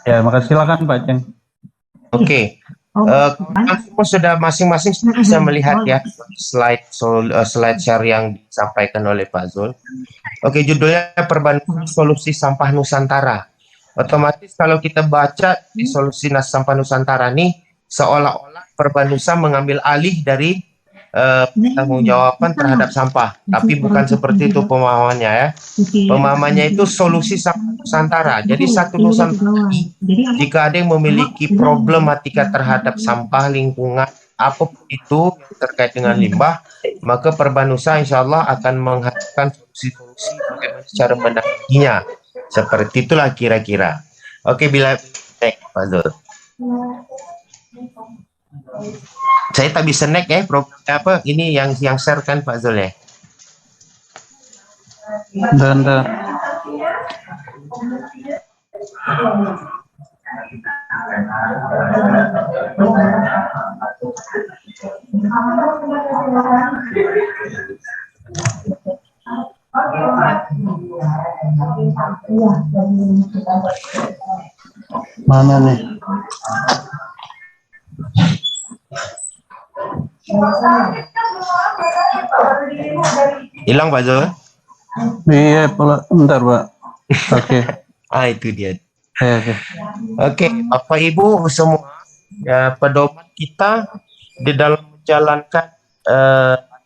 Ya, makasih, silakan Pak Ceng. Oke. Semua sudah masing-masing bisa melihat ya slide share yang disampaikan oleh Pak Zul. Oke, judulnya Perbankan Solusi Sampah Nusantara. Otomatis kalau kita baca di solusi sampah Nusantara nih, seolah-olah Perbanusa mengambil alih dari pertanggungjawaban terhadap sampah. Tapi bukan seperti itu pemahamannya ya. Pemahamannya itu solusi sampah Nusantara. Jadi satu Nusantara jika ada yang memiliki problematika terhadap sampah lingkungan apapun itu yang terkait dengan limbah, maka Perbanusa insya Allah akan menghadirkan solusi-solusi bagaimana cara menangani. Seperti itulah kira-kira. Oke, bila next, Pak Zul. Saya tak bisa next ya, program apa ini yang share kan Pak Zul ya. Dan mana nih? Hilang Pak Zul? Iya, bentar Pak. Oke. Itu dia. Oke, Bapak Ibu semua, ya, pedoman kita di dalam menjalankan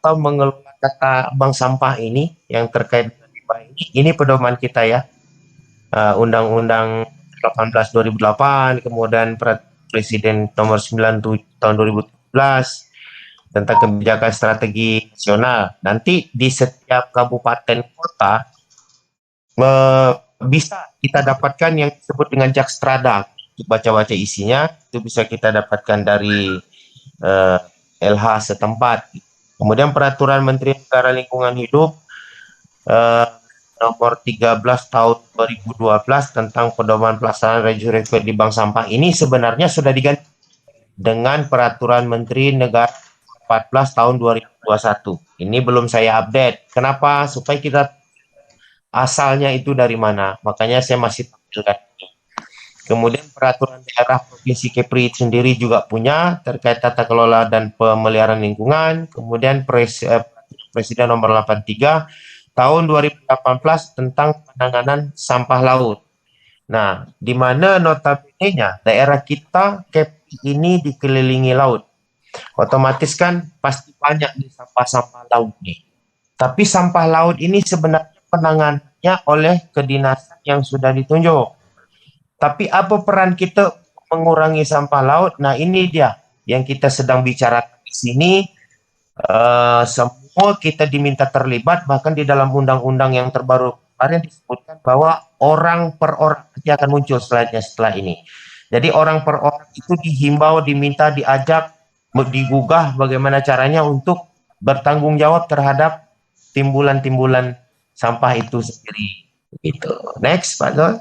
atau mengelola tata bank sampah ini yang terkait dengan limbah ini pedoman kita ya. Undang-Undang 18 2008, kemudian Presiden nomor 97 tahun 2017 tentang kebijakan strategi nasional. Nanti di setiap kabupaten kota bisa kita dapatkan yang disebut dengan Jakstrada. Baca-baca isinya itu bisa kita dapatkan dari LH setempat. Kemudian peraturan Menteri Negara Lingkungan Hidup nomor 13 tahun 2012 tentang pedoman pelaksanaan recycling di bank sampah ini sebenarnya sudah diganti dengan peraturan Menteri Negara 14 tahun 2021. Ini belum saya update. Kenapa? Supaya kita asalnya itu dari mana. Makanya saya masih tampilkan. Kemudian peraturan daerah Provinsi Kepri sendiri juga punya terkait tata kelola dan pemeliharaan lingkungan. Kemudian Presiden nomor 83 tahun 2018 tentang penanganan sampah laut. Nah, di mana notabene-nya daerah kita Kepri ini dikelilingi laut. Otomatis kan pasti banyak nih sampah-sampah laut nih. Tapi sampah laut ini sebenarnya penanganannya oleh kedinasan yang sudah ditunjuk. Tapi apa peran kita mengurangi sampah laut? Nah, ini dia yang kita sedang bicara di sini. Semua kita diminta terlibat, bahkan di dalam undang-undang yang terbaru kemarin disebutkan bahwa orang per orang nanti akan muncul setelah ini. Jadi orang per orang itu dihimbau, diminta, diajak, digugah bagaimana caranya untuk bertanggung jawab terhadap timbulan-timbulan sampah itu sendiri. Gitu. Next, Pak Zul.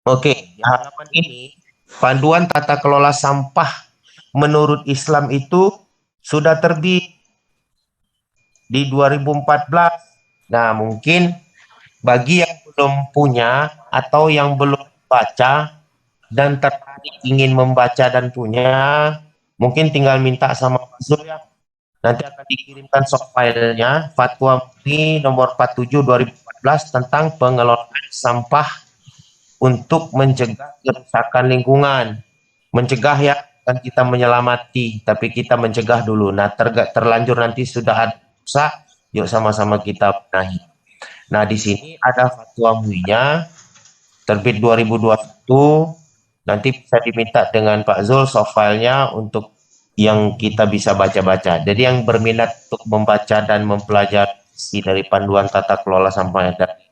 Oke, di halaman ini panduan tata kelola sampah menurut Islam itu sudah terbit di 2014. Nah, mungkin bagi yang belum punya atau yang belum baca dan tertarik ingin membaca dan punya, mungkin tinggal minta sama Pak Zul ya. Nanti akan dikirimkan soft filenya Fatwa MUI nomor 47 2014 tentang pengelolaan sampah untuk mencegah kerusakan lingkungan. Mencegah ya, kan kita menyelamati, tapi kita mencegah dulu. Nah, terlanjur nanti sudah ada rusak, yuk sama-sama kita benahi. Nah, di sini ada fatwa MUI-nya terbit 2021. Nanti bisa diminta dengan Pak Zul soft filenya untuk yang kita bisa baca-baca. Jadi yang berminat untuk membaca dan mempelajari dari panduan tata kelola sampah dari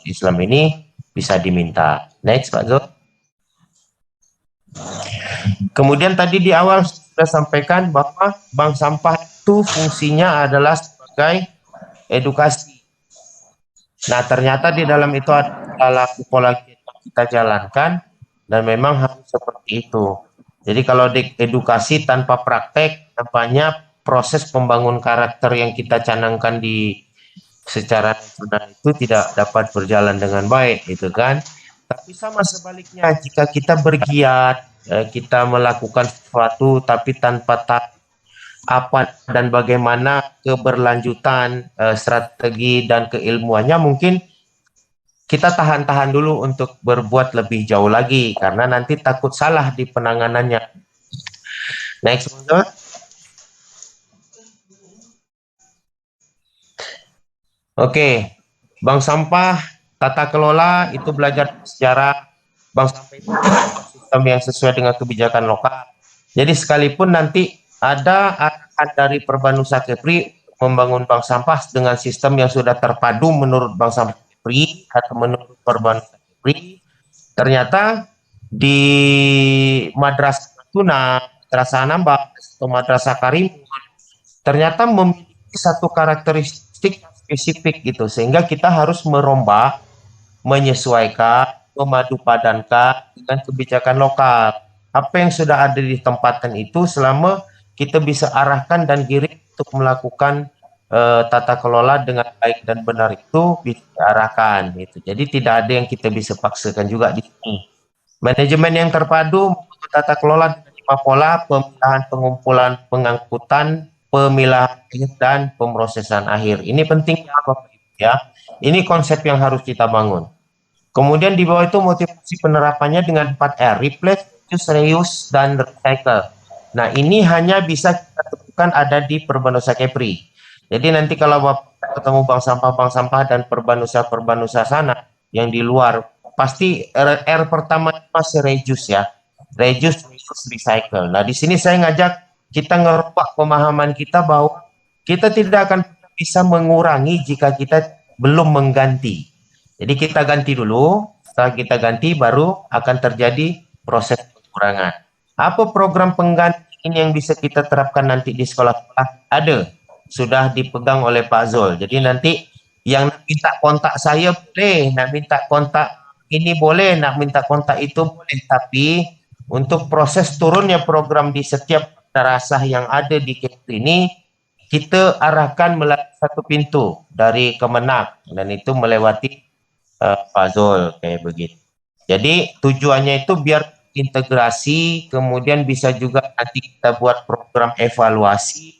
Islam ini bisa diminta. Next, Pak Zul. Kemudian tadi di awal sudah sampaikan bahwa bank sampah itu fungsinya adalah sebagai edukasi. Nah, ternyata di dalam itu adalah pola yang kita jalankan dan memang harus seperti itu. Jadi kalau di edukasi tanpa praktek, nampaknya proses pembangun karakter yang kita canangkan di secara nasional itu tidak dapat berjalan dengan baik, gitu kan? Tapi sama sebaliknya, jika kita bergiat, kita melakukan sesuatu tapi tanpa tahu apa dan bagaimana keberlanjutan strategi dan keilmuannya, mungkin kita tahan-tahan dulu untuk berbuat lebih jauh lagi karena nanti takut salah di penanganannya. Next, Bang. Oke, bank sampah, tata kelola itu belajar sejarah. Bank sampah itu sistem yang sesuai dengan kebijakan lokal. Jadi sekalipun nanti ada arahan dari Perbanusa Kepri membangun bank sampah dengan sistem yang sudah terpadu menurut Bank Sampah Kepri atau menurut Perbanusa Kepri, ternyata di Madrasah Natuna, Madrasah Anambas, atau Madrasah Karimun, ternyata memiliki satu karakteristik spesifik gitu, sehingga kita harus merombak, menyesuaikan, memadupadankan dengan kebijakan lokal. Apa yang sudah ada di tempatan itu selama kita bisa arahkan dan giring untuk melakukan tata kelola dengan baik dan benar itu bisa diarahkan gitu. Jadi tidak ada yang kita bisa paksakan juga di sini. Manajemen yang terpadu tata kelola dengan 5 pola: pemilahan, pengumpulan, pengangkutan, pemilahan akhir, dan pemrosesan akhir. Ini penting ya, Bapak Ibu ya. Ini konsep yang harus kita bangun. Kemudian di bawah itu motivasi penerapannya dengan 4R: replace, reduce, reuse, dan recycle. Nah, ini hanya bisa kita temukan ada di Perbanusa Kepri. Jadi nanti kalau Bapak ketemu bank sampah dan perbanusa sana yang di luar, pasti R pertama masih reduce ya. Reduce, reuse, recycle. Nah, di sini saya ngajak kita ngerubah pemahaman kita bahwa kita tidak akan bisa mengurangi jika kita belum mengganti. Jadi kita ganti dulu, setelah kita ganti baru akan terjadi proses pengurangan. Apa program pengganti ini yang bisa kita terapkan nanti di sekolah-sekolah? Ada, sudah dipegang oleh Pak Zul. Jadi nanti yang nak minta kontak saya boleh, nak minta kontak ini boleh, nak minta kontak itu boleh. Tapi untuk proses turunnya program di setiap madrasah yang ada di Kepri ini, kita arahkan melalui satu pintu dari Kemenak, dan itu melewati Pak Zul, kayak begitu. Jadi tujuannya itu biar integrasi, kemudian bisa juga nanti kita buat program evaluasi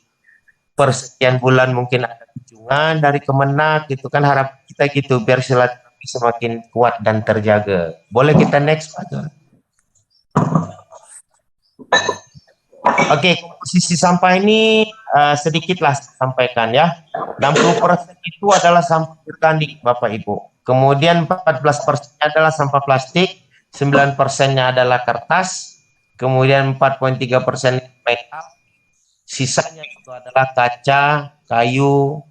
per sekian bulan, mungkin ada kunjungan dari Kemenak gitu kan, harap kita gitu biar silaturahmi semakin kuat dan terjaga. Boleh kita next, Pak Zul? Oke, komposisi sampah ini sedikitlah sampaikan ya. 60% itu adalah sampah organik, Bapak Ibu. Kemudian 14% adalah sampah plastik, 9%-nya adalah kertas, kemudian 4,3% metal, sisanya itu adalah kaca, kayu,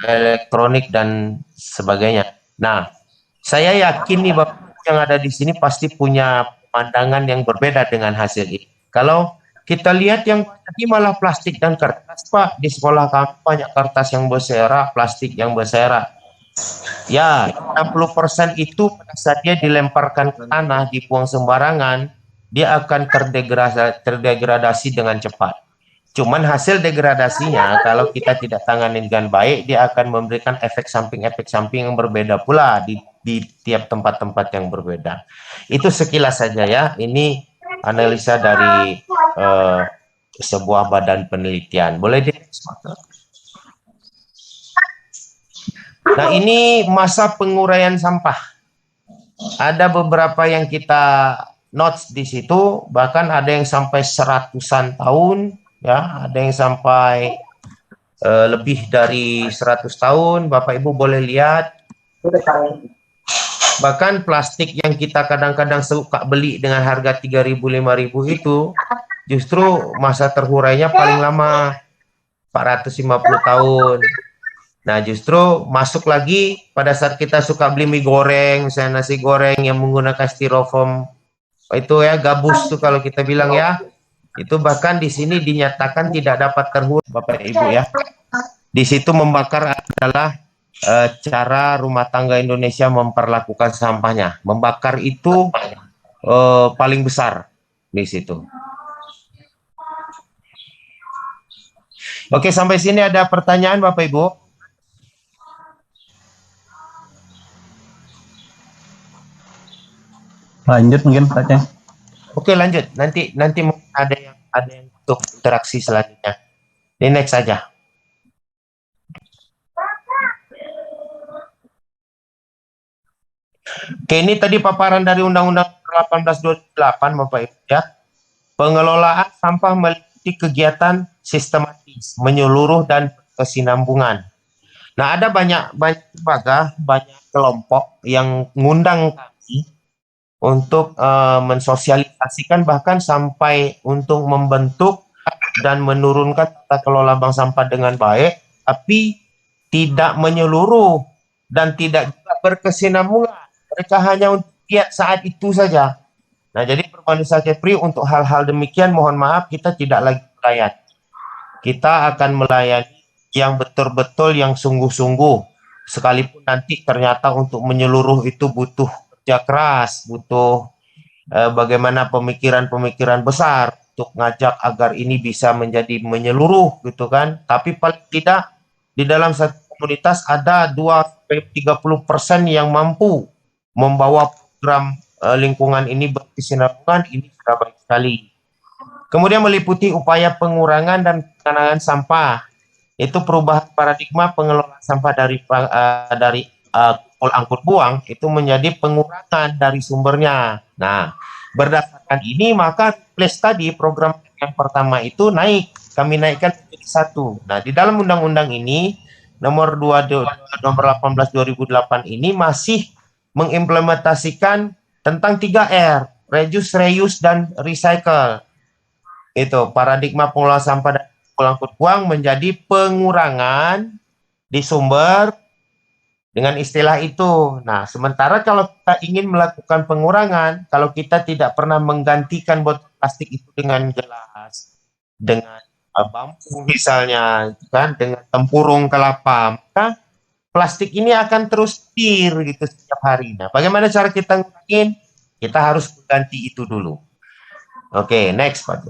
elektronik, dan sebagainya. Nah, saya yakin nih Bapak yang ada di sini pasti punya pandangan yang berbeda dengan hasil ini. Kalau kita lihat yang tadi malah plastik dan kertas, Pak. Di sekolah kami banyak kertas yang berserak, plastik yang berserak. Ya, 60% itu pada saat dia dilemparkan ke tanah, dibuang sembarangan, dia akan terdegradasi dengan cepat. Cuman hasil degradasinya, kalau kita tidak tangani dengan baik, dia akan memberikan efek samping yang berbeda pula di tiap tempat-tempat yang berbeda. Itu sekilas saja ya. Ini analisa dari sebuah badan penelitian. Boleh di Nah, ini masa penguraian sampah. Ada beberapa yang kita notes di situ, bahkan ada yang sampai 100-an tahun, ya, ada yang sampai lebih dari 100 tahun. Bapak Ibu boleh lihat. Bahkan plastik yang kita kadang-kadang suka beli dengan harga 3.000, 5.000 itu, justru masa terurainya paling lama 450 tahun. Nah, justru masuk lagi pada saat kita suka beli mie goreng, misalnya nasi goreng yang menggunakan styrofoam, itu ya gabus tuh kalau kita bilang ya, itu bahkan di sini dinyatakan tidak dapat terurus, Bapak Ibu ya. Di situ membakar adalah cara rumah tangga Indonesia memperlakukan sampahnya. Membakar itu paling besar di situ. Oke, sampai sini ada pertanyaan Bapak Ibu? Lanjut mungkin Pak Ceng. Oke, lanjut. Nanti mungkin ada yang untuk interaksi selanjutnya. Ini next saja. Oke, ini tadi paparan dari Undang-Undang 1828 Bapak Ibu ya. Pengelolaan sampah meliputi kegiatan sistematis, menyeluruh dan kesinambungan. Nah, ada banyak lembaga, banyak kelompok yang ngundang kami untuk mensosialisasikan bahkan sampai untuk membentuk dan menurunkan tata kelola bank sampah dengan baik, tapi tidak menyeluruh dan tidak juga berkesinambungan. Mereka hanya untuk lihat saat itu saja. Nah, jadi Permanusia Kepri untuk hal-hal demikian mohon maaf kita tidak lagi melayani. Kita akan melayani yang betul-betul yang sungguh-sungguh. Sekalipun nanti ternyata untuk menyeluruh itu butuh kerja keras, butuh bagaimana pemikiran-pemikiran besar untuk ngajak agar ini bisa menjadi menyeluruh gitu kan. Tapi paling tidak di dalam satu komunitas ada 2-30% yang mampu membawa program lingkungan ini berkesinambungan, ini sudah baik sekali. Kemudian meliputi upaya pengurangan dan penanganan sampah. Itu perubahan paradigma pengelolaan sampah dari angkut buang itu menjadi pengurangan dari sumbernya. Nah, berdasarkan ini maka place tadi program yang pertama itu naik, kami naikkan menjadi 1. Nah, di dalam undang-undang ini nomor 18 2008 ini masih mengimplementasikan tentang 3R, reduce, reuse, dan recycle. Itu paradigma pengelolaan sampah dan angkut buang menjadi pengurangan di sumber dengan istilah itu. Nah, sementara kalau kita ingin melakukan pengurangan, kalau kita tidak pernah menggantikan botol plastik itu dengan gelas, dengan bambu misalnya, kan, dengan tempurung kelapa, maka plastik ini akan terus cair gitu setiap hari. Nah, bagaimana cara kita ngurangin? Kita harus mengganti itu dulu. Oke, next Pak.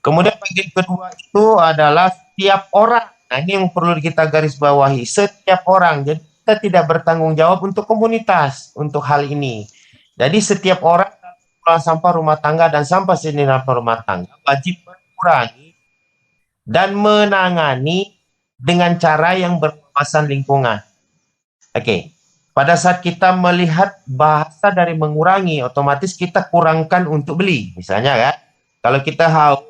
Kemudian bagian kedua itu adalah setiap orang. Nah, ini yang perlu kita garis bawahi. Setiap orang. Jadi kita tidak bertanggung jawab untuk komunitas untuk hal ini. Jadi setiap orang sampah rumah tangga dan sampah sedimen rumah tangga wajib mengurangi dan menangani dengan cara yang berwawasan lingkungan. Oke, pada saat kita melihat bahasa dari mengurangi, otomatis kita kurangkan untuk beli. Misalnya kan, kalau kita haus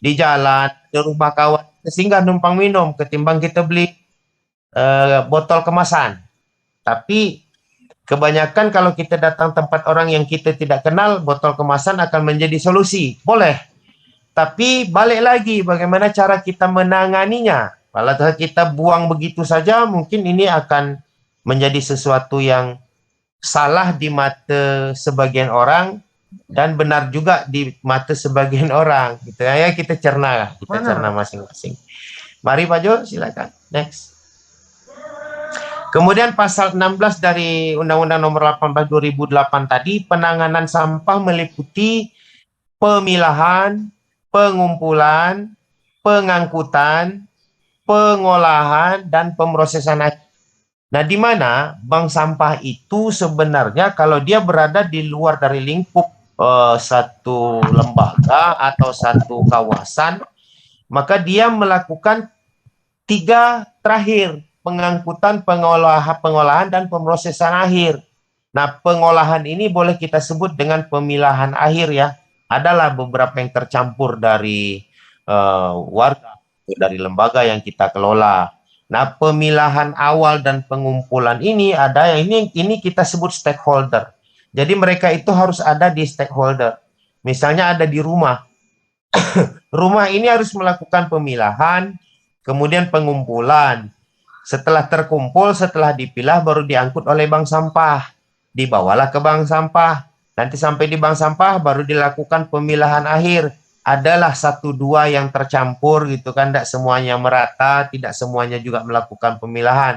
di jalan, di rumah kawan, singgah numpang minum, ketimbang kita beli botol kemasan. Tapi kebanyakan kalau kita datang tempat orang yang kita tidak kenal, botol kemasan akan menjadi solusi. Boleh. Tapi balik lagi, bagaimana cara kita menanganinya? Kalau kita buang begitu saja, mungkin ini akan menjadi sesuatu yang salah di mata sebagian orang dan benar juga di mata sebagian orang. Gitu ya, kita cerna masing-masing. Mari Pak Jo, silakan. Next. Kemudian pasal 16 dari Undang-Undang Nomor 18 2008 tadi, penanganan sampah meliputi pemilahan, pengumpulan, pengangkutan, pengolahan, dan pemrosesan akhir. Nah, di mana bank sampah itu sebenarnya kalau dia berada di luar dari lingkup satu lembaga atau satu kawasan, maka dia melakukan 3 terakhir, pengangkutan, pengolahan, dan pemrosesan akhir. Nah, pengolahan ini boleh kita sebut dengan pemilahan akhir ya. Adalah beberapa yang tercampur dari warga, dari lembaga yang kita kelola. Nah, pemilahan awal dan pengumpulan ini ada yang ini kita sebut stakeholder. Jadi mereka itu harus ada di stakeholder. Misalnya ada di rumah. Rumah ini harus melakukan pemilahan, kemudian pengumpulan. Setelah terkumpul, setelah dipilah baru diangkut oleh bank sampah. Dibawalah ke bank sampah. Nanti sampai di bank sampah baru dilakukan pemilahan akhir. adalah satu dua yang tercampur gitu kan, tidak semuanya merata, tidak semuanya juga melakukan pemilahan.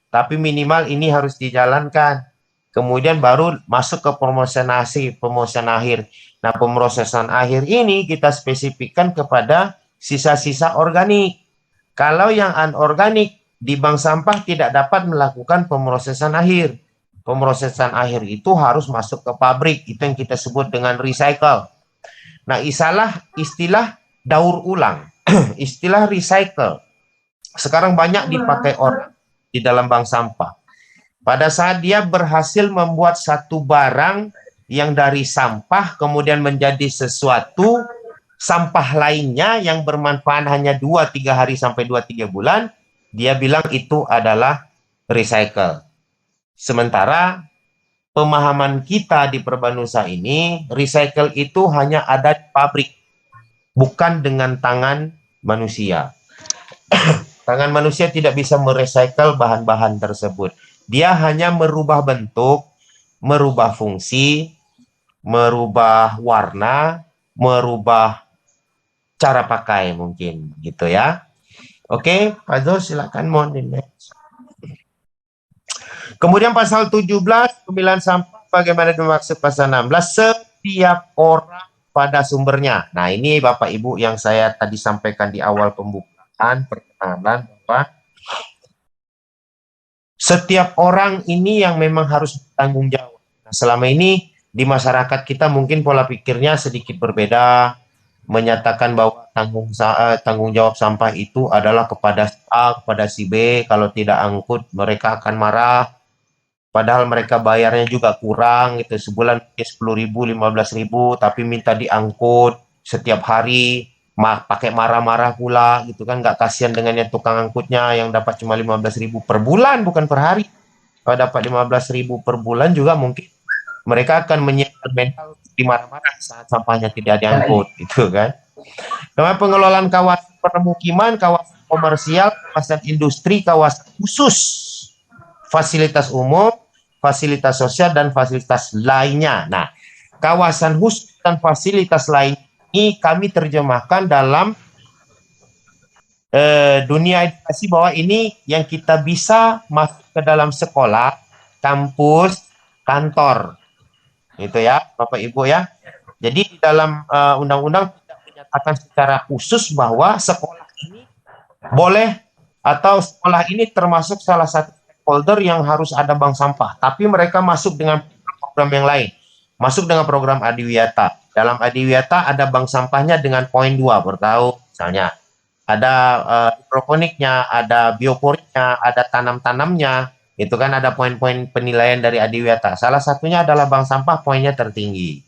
Tapi minimal ini harus dijalankan. Kemudian baru masuk ke pemosesan akhir. Nah, pemrosesan akhir ini kita spesifikkan kepada sisa-sisa organik. Kalau yang anorganik di bank sampah tidak dapat melakukan pemrosesan akhir. Pemrosesan akhir itu harus masuk ke pabrik, itu yang kita sebut dengan recycle. Nah, istilah daur ulang, istilah recycle sekarang banyak dipakai orang di dalam bank sampah. Pada saat dia berhasil membuat satu barang yang dari sampah kemudian menjadi sesuatu sampah lainnya yang bermanfaat hanya 2-3 hari sampai 2-3 bulan, dia bilang itu adalah recycle. Sementara pemahaman kita di Perbanusa ini, recycle itu hanya ada di pabrik, bukan dengan tangan manusia. Tangan manusia tidak bisa merecycle bahan-bahan tersebut. Dia hanya merubah bentuk, merubah fungsi, merubah warna, merubah cara pakai mungkin, gitu ya. Oke, Pak Zul silakan mohon next. Kemudian pasal 17, pemilihan sampah bagaimana dimaksud pasal 16, setiap orang pada sumbernya. Nah, ini Bapak Ibu yang saya tadi sampaikan di awal pembukaan perkenalan bahwa setiap orang ini yang memang harus bertanggung jawab. Nah, selama ini di masyarakat kita mungkin pola pikirnya sedikit berbeda, menyatakan bahwa tanggung jawab sampah itu adalah kepada A, kepada si B, kalau tidak angkut mereka akan marah. Padahal mereka bayarnya juga kurang gitu, sebulan 10.000, 15.000, tapi minta diangkut setiap hari, pakai marah-marah pula gitu kan, nggak kasihan dengan yang tukang angkutnya yang dapat cuma 15.000 per bulan, bukan per hari. Kalau dapat 15.000 per bulan juga mungkin mereka akan menyiapkan mental di marah-marah saat sampahnya tidak diangkut gitu kan. Kemudian pengelolaan kawasan permukiman, kawasan komersial, kawasan industri, kawasan khusus, fasilitas umum, fasilitas sosial, dan fasilitas lainnya. Nah, kawasan khusus dan fasilitas lain ini kami terjemahkan dalam dunia edukasi bahwa ini yang kita bisa masuk ke dalam sekolah, kampus, kantor. Itu ya, Bapak Ibu ya. Jadi di dalam undang-undang tidak menyatakan secara khusus bahwa sekolah ini boleh atau sekolah ini termasuk salah satu stakeholder yang harus ada bank sampah, tapi mereka masuk dengan program yang lain, masuk dengan program Adiwiyata. Dalam Adiwiyata ada bank sampahnya dengan poin 2 per tahun, misalnya ada hidroponiknya, ada bioporiknya, ada tanam-tanamnya, itu kan ada poin-poin penilaian dari Adiwiyata. Salah satunya adalah bank sampah, poinnya tertinggi.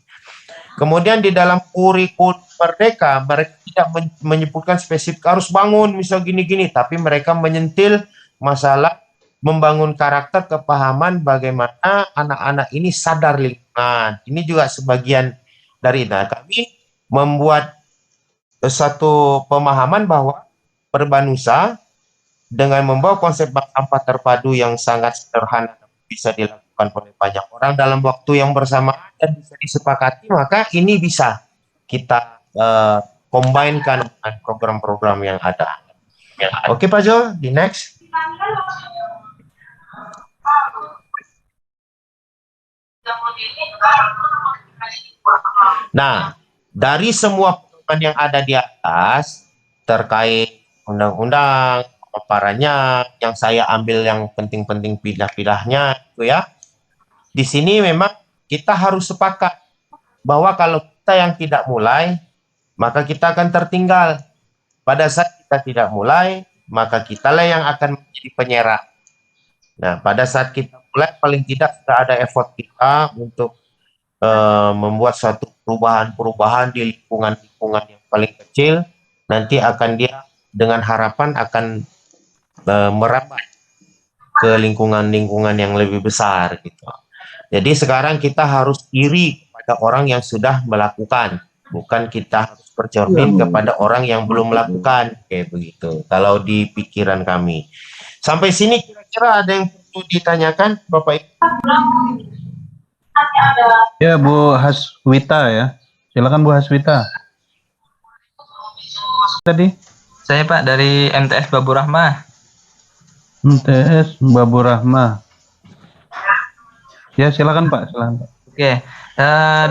Kemudian di dalam kurikulum Merdeka, mereka tidak menyebutkan spesifik harus bangun misal gini-gini, tapi mereka menyentil masalah membangun karakter, kepahaman bagaimana anak-anak ini sadar lingkungan. Ini juga sebagian dari kami membuat satu pemahaman bahwa Perbanusa dengan membawa konsep bank sampah terpadu yang sangat sederhana bisa dilakukan oleh banyak orang dalam waktu yang bersamaan dan bisa disepakati, maka ini bisa kita combine-kan dengan program-program yang ada. Oke Pak Jo, di next. Nah, dari semua pedoman yang ada di atas terkait undang-undang, paparannya, yang saya ambil yang penting-penting pilah-pilahnya itu ya. Di sini memang kita harus sepakat bahwa kalau kita yang tidak mulai, maka kita akan tertinggal. Pada saat kita tidak mulai, maka kitalah yang akan menjadi penyerap. Nah, pada saat kita mulai, paling tidak sudah ada effort kita untuk membuat suatu perubahan-perubahan di lingkungan-lingkungan yang paling kecil, nanti akan dia dengan harapan akan merambat ke lingkungan-lingkungan yang lebih besar gitu. Jadi sekarang kita harus iri kepada orang yang sudah melakukan, bukan kita harus bercermin kepada orang yang belum melakukan, kayak begitu. Kalau di pikiran kami. Sampai sini kira-kira ada yang perlu ditanyakan, Bapak Ibu? Ya, Bu Haswita ya. Silakan Bu Haswita. tadi? Saya Pak dari MTS Babu Rahmah. MTS Babu Rahmah. Ya, silakan Pak, silakan Pak. Oke,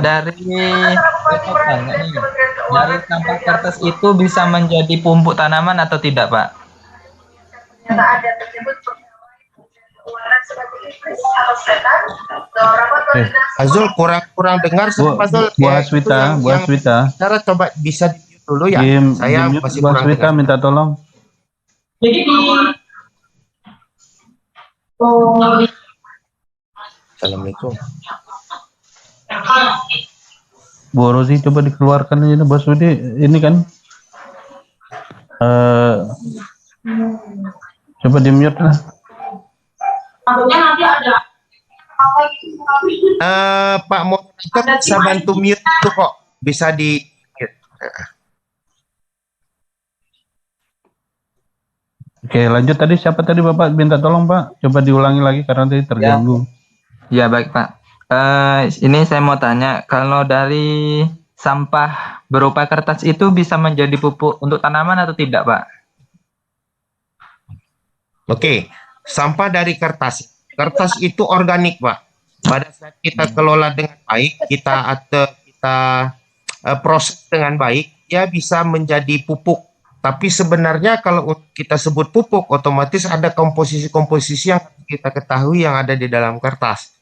dari Bapak tanya nih, dari sampah kertas itu bisa menjadi pupuk tanaman atau tidak, Pak? Oke. Azul kurang dengar Bu, Azul. Bu Ya, itu Haswita, Bu yang Haswita. bicara coba bisa di dulu ya. Saya Di-mute masih Bu kurang Haswita, dengar. minta tolong. Assalamualaikum. Bu Rozi coba dikeluarkan aja Bu Haswita. Ini kan coba di-mute lah. Pak moderator bisa bantu mute itu kok. Bisa di mute. Oke, lanjut tadi siapa tadi Bapak minta tolong Pak? Coba diulangi lagi karena tadi terganggu. Ya, baik, Pak. Ini saya mau tanya, kalau dari sampah berupa kertas itu bisa menjadi pupuk untuk tanaman atau tidak, Pak? Oke, sampah dari kertas. Kertas itu organik, Pak. Pada saat kita kelola dengan baik, kita proses dengan baik, dia bisa menjadi pupuk. Tapi sebenarnya kalau kita sebut pupuk, otomatis ada komposisi-komposisi yang kita ketahui yang ada di dalam kertas.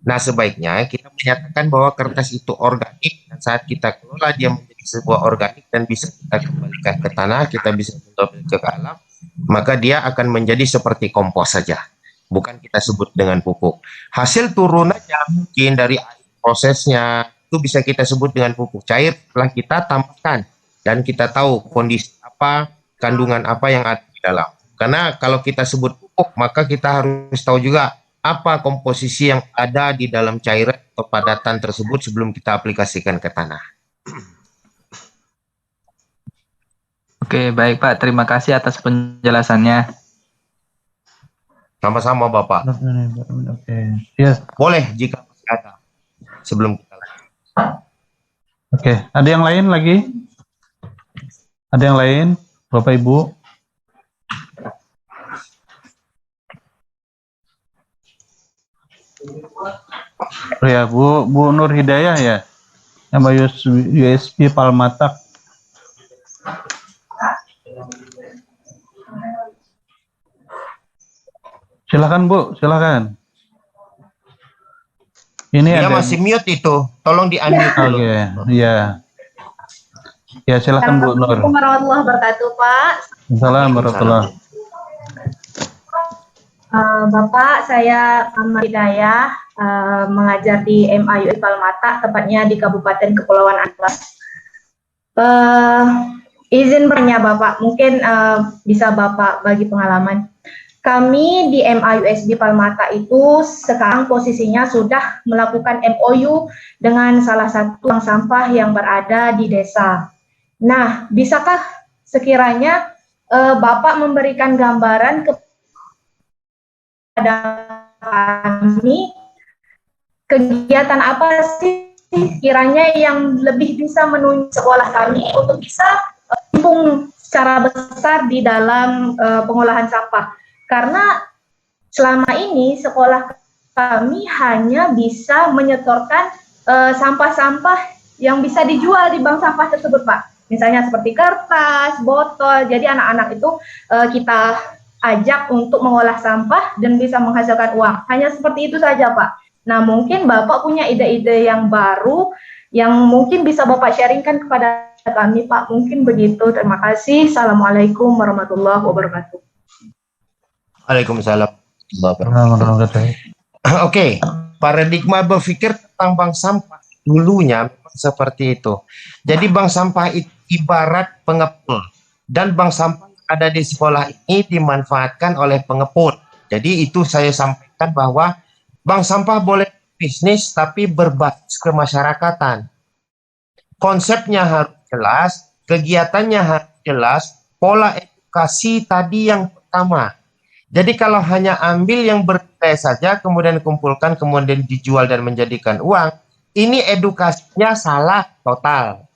Nah, sebaiknya kita menyatakan bahwa kertas itu organik, dan saat kita kelola dia menjadi sebuah organik dan bisa kita kembalikan ke tanah, kita bisa kembalikan ke alam, maka dia akan menjadi seperti kompos saja. Bukan kita sebut dengan pupuk. Hasil turunannya mungkin dari prosesnya itu bisa kita sebut dengan pupuk cair setelah kita tambahkan dan kita tahu kondisi apa, kandungan apa yang ada di dalam. Karena kalau kita sebut pupuk, maka kita harus tahu juga apa komposisi yang ada di dalam cairan atau padatan tersebut sebelum kita aplikasikan ke tanah. Oke, baik Pak. Terima kasih atas penjelasannya. Sama-sama Bapak. Oke. Yes. Boleh jika masih ada sebelum kita lanjut. Oke, ada yang lain lagi? Ada yang lain, Bapak Ibu? Oh ya, Bu Nur Hidayah ya, sama USB Palmatak. Silakan Bu, silakan. Ini Dia ada masih mute itu, tolong di-unmute dulu. Oke, iya. Ya, silakan Bu Nur. Assalamualaikum warahmatullahi wabarakatuh, Pak. Assalamualaikum warahmatullahi. Bapak, saya Ahmad Hidayah, mengajar di MAUI Palmata, tepatnya di Kabupaten Kepulauan Anambas. Izin bertanya Bapak, mungkin bisa Bapak bagi pengalaman. Kami di MAUSD Palmata itu sekarang posisinya sudah melakukan MOU dengan salah satu bank sampah yang berada di desa. Nah, bisakah sekiranya Bapak memberikan gambaran kepada kami kegiatan apa sih kiranya yang lebih bisa menunjang sekolah kami untuk bisa tumbuh secara besar di dalam pengolahan sampah? Karena selama ini sekolah kami hanya bisa menyetorkan sampah-sampah yang bisa dijual di bank sampah tersebut, Pak. Misalnya seperti kertas, botol. Jadi anak-anak itu kita ajak untuk mengolah sampah dan bisa menghasilkan uang. Hanya seperti itu saja, Pak. Nah, mungkin Bapak punya ide-ide yang baru yang mungkin bisa Bapak sharingkan kepada kami, Pak. Mungkin begitu. Terima kasih. Assalamualaikum warahmatullahi wabarakatuh. Waalaikumsalam. Assalamualaikum. Oke, paradigma berpikir tentang bank sampah dulunya memang seperti itu. Jadi bank sampah itu ibarat pengepul dan bank sampah yang ada di sekolah ini dimanfaatkan oleh pengepul. Jadi itu saya sampaikan bahwa bank sampah boleh bisnis tapi berbasis kemasyarakatan. Konsepnya harus jelas, kegiatannya harus jelas, pola edukasi tadi yang pertama. Jadi kalau hanya ambil yang bernilai saja, kemudian kumpulkan, kemudian dijual dan menjadikan uang, ini edukasinya salah total.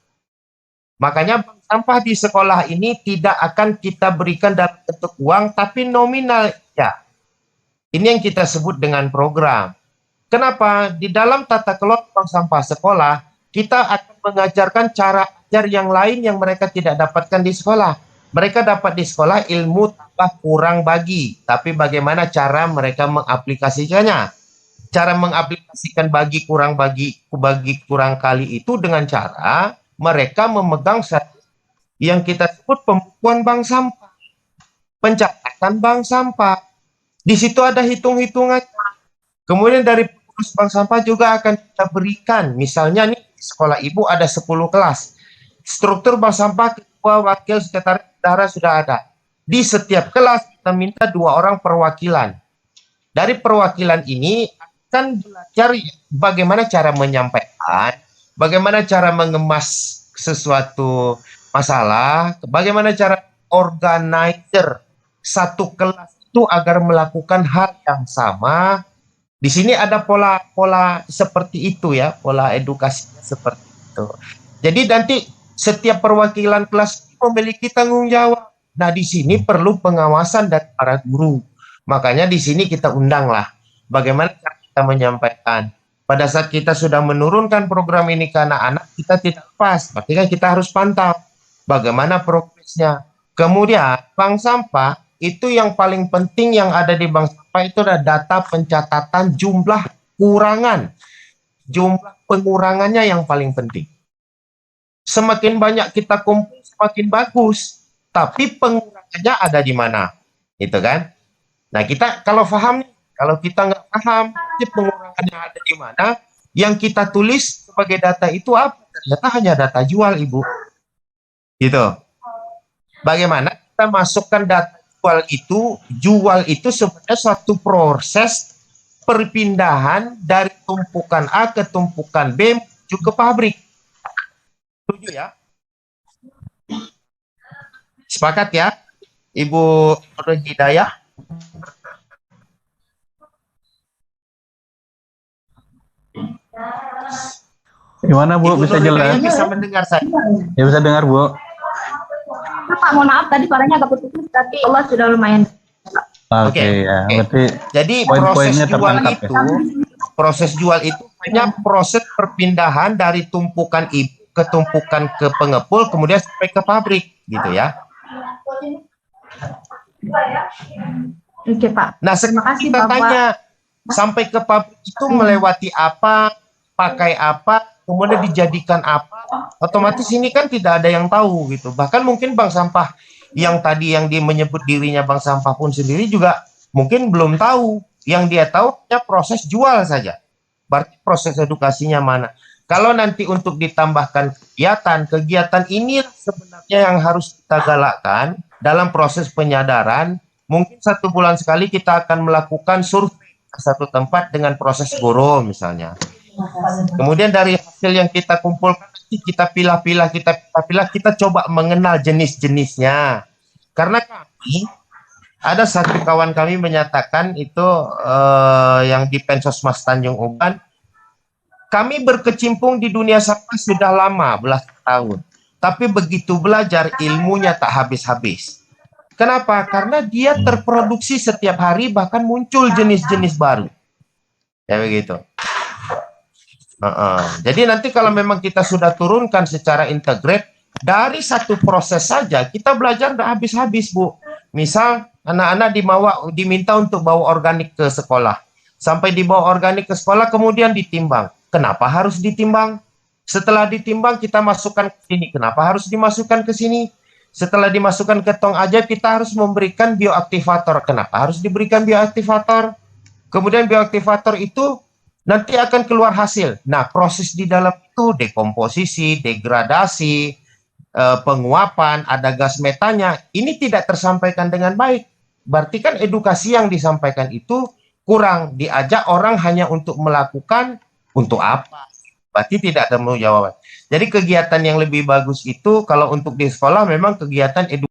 Makanya bank sampah di sekolah ini tidak akan kita berikan dalam bentuk uang, tapi nominal ya. Ini yang kita sebut dengan program. Kenapa? Di dalam tata kelola bank sampah sekolah, kita akan mengajarkan cara ajar yang lain yang mereka tidak dapatkan di sekolah. Mereka dapat di sekolah ilmu tambah kurang bagi, tapi bagaimana cara mereka mengaplikasikannya? Cara mengaplikasikan bagi kurang kurang kali itu dengan cara mereka memegang yang kita sebut pembukuan bank sampah, pencatatan bank sampah. Di situ ada hitung-hitungan. Kemudian dari pengurus bank sampah juga akan kita berikan, misalnya nih di sekolah ibu ada 10 kelas. Struktur bank sampah ketua, wakil, sekretaris, bendahara sudah ada. Di setiap kelas kita minta 2 orang perwakilan. Dari perwakilan ini akan belajar bagaimana cara menyampaikan, bagaimana cara mengemas sesuatu masalah, bagaimana cara organizer satu kelas itu agar melakukan hal yang sama. Di sini ada pola seperti itu ya, pola edukasi seperti itu. Jadi nanti setiap perwakilan kelas memiliki tanggung jawab. Nah, di sini perlu pengawasan dari para guru. Makanya di sini kita undanglah bagaimana cara kita menyampaikan. Pada saat kita sudah menurunkan program ini ke anak-anak, kita tidak pas. Berarti kan kita harus pantau bagaimana progresnya. Kemudian bank sampah itu yang paling penting yang ada di bank sampah itu adalah data pencatatan jumlah kurangan. Jumlah pengurangannya yang paling penting. Semakin banyak kita kumpul, semakin bagus. Tapi pengurangannya ada di mana? Itu kan? Nah, kita kalau paham, kalau kita nggak paham pengurangannya ada di mana, yang kita tulis sebagai data itu apa? Ternyata hanya data jual, Ibu. Gitu. Bagaimana kita masukkan data jual itu sebenarnya suatu proses perpindahan dari tumpukan A ke tumpukan B menuju ke pabrik. Setuju ya? Sepakat ya? Ibu Nur Hidayah? Gimana Bu, Ibu bisa Nur Hidayah jelas? bisa mendengar saya? Ya bisa dengar Bu. Pak, mohon maaf tadi suaranya agak putus, tapi Allah sudah lumayan. Oke, ya. oke. Berarti Jadi poin-poinnya tertangkap ya. proses jual itu hanya proses perpindahan dari tumpukan ibu ke tumpukan ke pengepul kemudian sampai ke pabrik gitu ya. Oke Pak. Nah, Terima sekarang kasih, kita Bapak. tanya sampai ke pabrik itu melewati apa, pakai apa, kemudian dijadikan apa. Otomatis ini kan tidak ada yang tahu gitu. Bahkan mungkin bank sampah yang tadi yang dia menyebut dirinya bank sampah pun sendiri juga mungkin belum tahu. Yang dia tahu hanya proses jual saja. Berarti proses edukasinya mana? Kalau nanti untuk ditambahkan kegiatan ini sebenarnya yang harus kita galakkan dalam proses penyadaran. Mungkin 1 bulan sekali kita akan melakukan survei ke satu tempat dengan proses goro misalnya. Kemudian dari hasil yang kita kumpulkan kita pilah-pilah, kita coba mengenal jenis-jenisnya. Karena kami ada satu kawan kami menyatakan itu yang di Pensosmas Tanjung Uban, kami berkecimpung di dunia sampah sudah lama, belasan tahun. Tapi begitu belajar ilmunya tak habis-habis. Kenapa? Karena dia terproduksi setiap hari, bahkan muncul jenis-jenis baru. Ya begitu. Jadi nanti kalau memang kita sudah turunkan secara integrate, dari satu proses saja kita belajar tidak habis-habis, Bu. Misal anak-anak diminta untuk bawa organik ke sekolah. Sampai dibawa organik ke sekolah kemudian ditimbang. Kenapa harus ditimbang? Setelah ditimbang kita masukkan ke sini. Kenapa harus dimasukkan ke sini? Setelah dimasukkan ke tong ajaib kita harus memberikan bioaktivator. Kenapa harus diberikan bioaktivator? Kemudian bioaktivator itu nanti akan keluar hasil. Nah, proses di dalam itu dekomposisi, degradasi, penguapan, ada gas metanya. Ini tidak tersampaikan dengan baik. Berarti kan edukasi yang disampaikan itu kurang. Diajak orang hanya untuk melakukan untuk apa? Berarti tidak ada jawaban. Jadi kegiatan yang lebih bagus itu kalau untuk di sekolah memang kegiatan edukasi.